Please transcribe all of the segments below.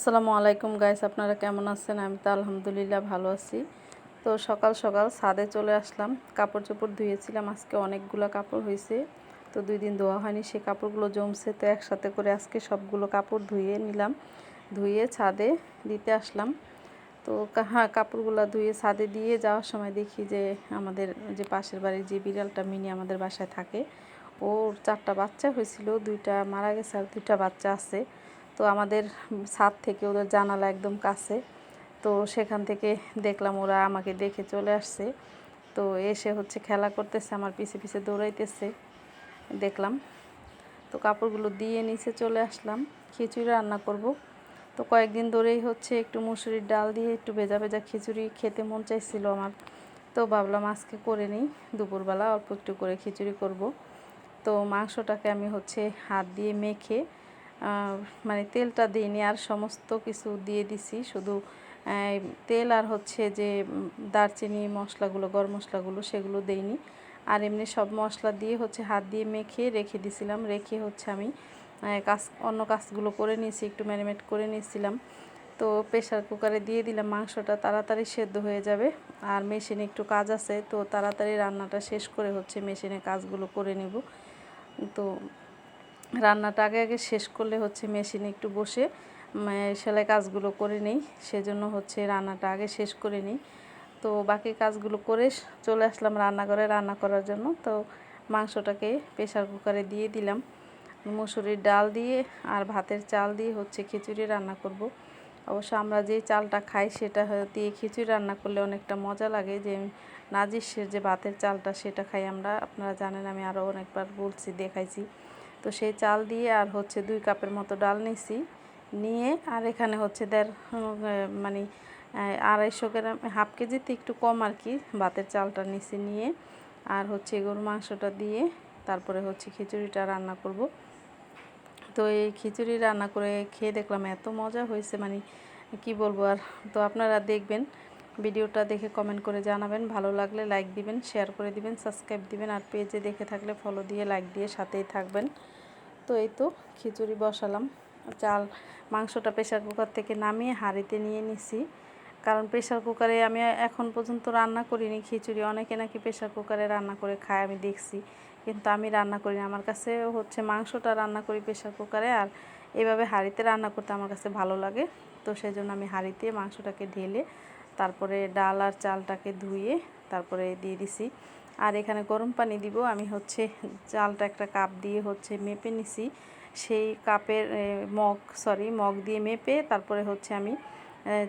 আসসালামু আলাইকুম গাইস, আপনারা কেমন আছেন? আমি তো আলহামদুলিল্লাহ ভালো আছি। তো সকাল সকাল ছাদে চলে আসলাম। কাপড় চোপড় ধুয়েছিলাম, আজকে অনেকগুলো কাপড় হয়েছে। তো 2 দিন ধোয়া হয়নি, সেই কাপড়গুলো জমছে। তো একসাথে করে আজকে সবগুলো কাপড় ধুয়ে নিলাম, ধুয়ে ছাদে দিতে আসলাম। তো হ্যাঁ, কাপড়গুলো ধুয়ে ছাদে দিয়ে যাওয়ার সময় দেখি যে আমাদের যে পাশের বাড়ির যে বিড়ালটা মিনি আমাদের বাসায় থাকে, ওর 4টা বাচ্চা হয়েছিল, 2টা মারা গেছে আর 2টা বাচ্চা আছে। তো আমাদের ছাদ থেকে ওদের জানালা একদম কাছে। তো সেখান থেকে দেখলাম ওরা আমাকে দেখে চলে আসছে। তো এসে খেলা করতেছে, আমার পিছে পিছে দৌড়াইতেছে দেখলাম। তো কাপড়গুলো দিয়ে নিচে চলে আসলাম, খিচুড়ি রান্না করব। তো কয়েকদিন ধরেই একটু মুসুরির ডাল দিয়ে একটু ভেজা ভেজা খিচুড়ি খেতে মন চাইছিল আমার। তো ভাবলাম আজকে করে নিই, দুপুরবেলা অল্প একটু করে খিচুড়ি করব। তো মাংসটাকে আমি হাত দিয়ে মেখে, মানে তেলটা দিইনি, আর সমস্ত কিছু দিয়ে দিছি, শুধু তেল আর যে দারচিনি মশলাগুলো, গরম মশলাগুলো সেগুলো দেইনি। আর এমনি সব মশলা দিয়ে হাত দিয়ে মেখে রেখে দিছিলাম। রেখে আমি অন্য কাজগুলো করে নিয়েছি, একটু ম্যারিনেট করে নিয়েছিলাম। তো প্রেশার কুকারে দিয়ে দিলাম, মাংসটা তাড়াতাড়ি সেদ্ধ হয়ে যাবে। আর মেশিনে একটু কাজ আছে, তো তাড়াতাড়ি রান্নাটা শেষ করে মেশিনে কাজগুলো করে নেব। তো রান্নাটা আগে আগে শেষ করলে মেশিনে একটু বসে সেলাই কাজগুলো করে নিই, সেজন্য রান্নাটা আগে শেষ করে নিই। তো বাকি কাজগুলো করে চলে আসলাম রান্নাঘরে রান্না করার জন্য। তো মাংসটাকে প্রেশার কুকারে দিয়ে দিলাম। মুসুরির ডাল দিয়ে আর ভাতের চাল দিয়ে খিচুড়ি রান্না করব। অবশ্য আমরা যে চালটা খাই সেটা দিয়ে খিচুড়ি রান্না করলে অনেকটা মজা লাগে। যে নাজিসের যে ভাতের চালটা সেটা খাই আমরা, আপনারা জানেন, আমি আরও অনেকবার বলছি, দেখাইছি। তো সেই চাল দিয়ে আর 2 কাপের মতো ডাল নিছি, নিয়ে আর এখানে মানে 250 গ্রাম, হাফ কেজিতে একটু কম আর কি ভাতের চালটা নিছি, নিয়ে আর গরুর মাংসটা দিয়ে তারপরে খিচুড়িটা রান্না করব। তো এই খিচুড়ি রান্না করে খেয়ে দেখলাম এত মজা হয়েছে, মানে কি বলবো আর। তো আপনারা দেখবেন, ভিডিওটা দেখে কমেন্ট করে জানাবেন, ভালো লাগলে লাইক দিবেন, শেয়ার করে দিবেন, সাবস্ক্রাইব দিবেন, আর পেজে দেখে থাকলে ফলো দিয়ে লাইক দিয়ে সাথেই থাকবেন। তো এই তো খিচুড়ি বসালাম, মাংসটা প্রেশার কুকার থেকে নামিয়ে হাঁড়িতে নিয়ে নিছি। কারণ প্রেশার কুকারে আমি এখন পর্যন্ত রান্না করিনি খিচুড়ি। অনেকে নাকি প্রেশার কুকারে রান্না করে খায়, আমি দেখছি, কিন্তু আমি রান্না করিনি। আমার কাছে মাংসটা রান্না করি প্রেশার কুকারে, আর এভাবে হাঁড়িতে রান্না করতে আমার কাছে ভালো লাগে। তো সেই জন্য আমি হাঁড়িতে মাংসটাকে ঢেলে তারপরে ডাল আর চালটাকে ধুয়ে তারপরে দিয়ে দিছি। আর এখানে গরম পানি দিব। আমি চালটা একটা কাপ দিয়ে মেপে নিছি, সেই কাপের মগ দিয়ে মেপে তারপরে আমি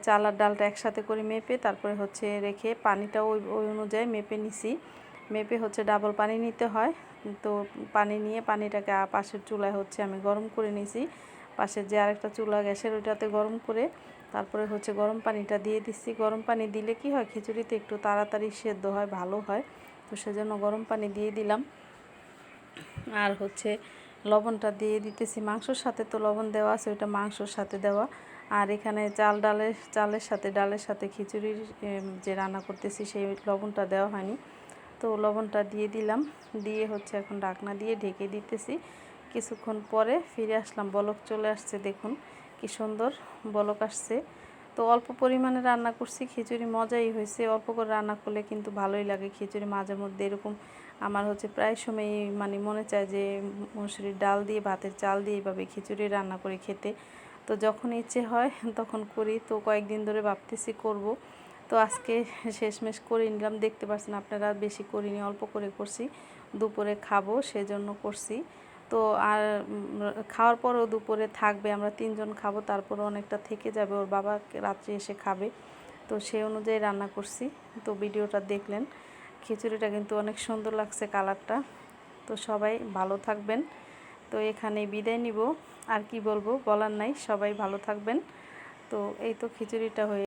চাল আর ডালটা একসাথে করে মেপে তারপরে রেখে পানিটাও ওই অনুযায়ী মেপে নিছি। মেপে ডাবল পানি নিতে হয়। তো পানি নিয়ে পানিটাকে পাশের চুলায় আমি গরম করে নিছি। পাশের যে আরেকটা চুলা গ্যাসের, ওইটাতে গরম করে তারপরে গরম পানিটা দিয়ে দিচ্ছি। গরম পানি দিলে কি হয়, খিচুড়িতে একটু তাড়াতাড়ি সেদ্ধ হয়, ভালো হয়। তো সেজন্য গরম পানি দিয়ে দিলাম। আর লবণটা দিয়ে দিতেছি মাংসর সাথে, তো লবণ দেওয়া আছে, ওইটা মাংসর সাথে দেওয়া। আর এখানে চালের সাথে ডালের সাথে খিচুড়ির যে রান্না করতেছি সেই লবণটা দেওয়া হয়নি। তো লবণটা দিয়ে দিলাম, দিয়ে এখন ঢাকনা দিয়ে ঢেকে দিতেছি। কিছুক্ষণ পরে ফিরে আসলাম, বলক চলে আসছে, দেখুন কি সুন্দর বলক আসছে। তো অল্প পরিমাণে রান্না করছি, খিচুড়ি মজাই হয়েছে। অল্প করে রান্না করলে কিন্তু ভালোই লাগে খিচুড়ি। মাঝে মধ্যে এরকম আমার প্রায় সময় মানে মনে চায় যে মুসুরির ডাল দিয়ে ভাতের চাল দিয়ে এইভাবে খিচুড়ি রান্না করে খেতে। তো যখন ইচ্ছে হয় তখন করি। তো কয়েকদিন ধরে ভাবতেছি করব। তো আজকে শেষমেশ করে নিলাম। দেখতে পাচ্ছেন আপনারা, বেশি করিনি, অল্প করে করছি, দুপুরে খাবো সেজন্য করছি। তো আর খাওয়ার পরেও দুপুরে থাকবে, আমরা 3 জন খাবো, তারপরে অনেকটা থেকে যাবে, ওর বাবা রাত্রে এসে খাবে। তো সেই অনুযায়ী রান্না করছি। তো ভিডিওটা দেখলেন, খিচুড়িটা কিন্তু অনেক সুন্দর লাগছে কালারটা। তো সবাই ভালো থাকবেন। তো এখানেই বিদায় নিব, আর কি বলবো, বলার নাই। সবাই ভালো থাকবেন। তো এই তো খিচুড়িটা হয়ে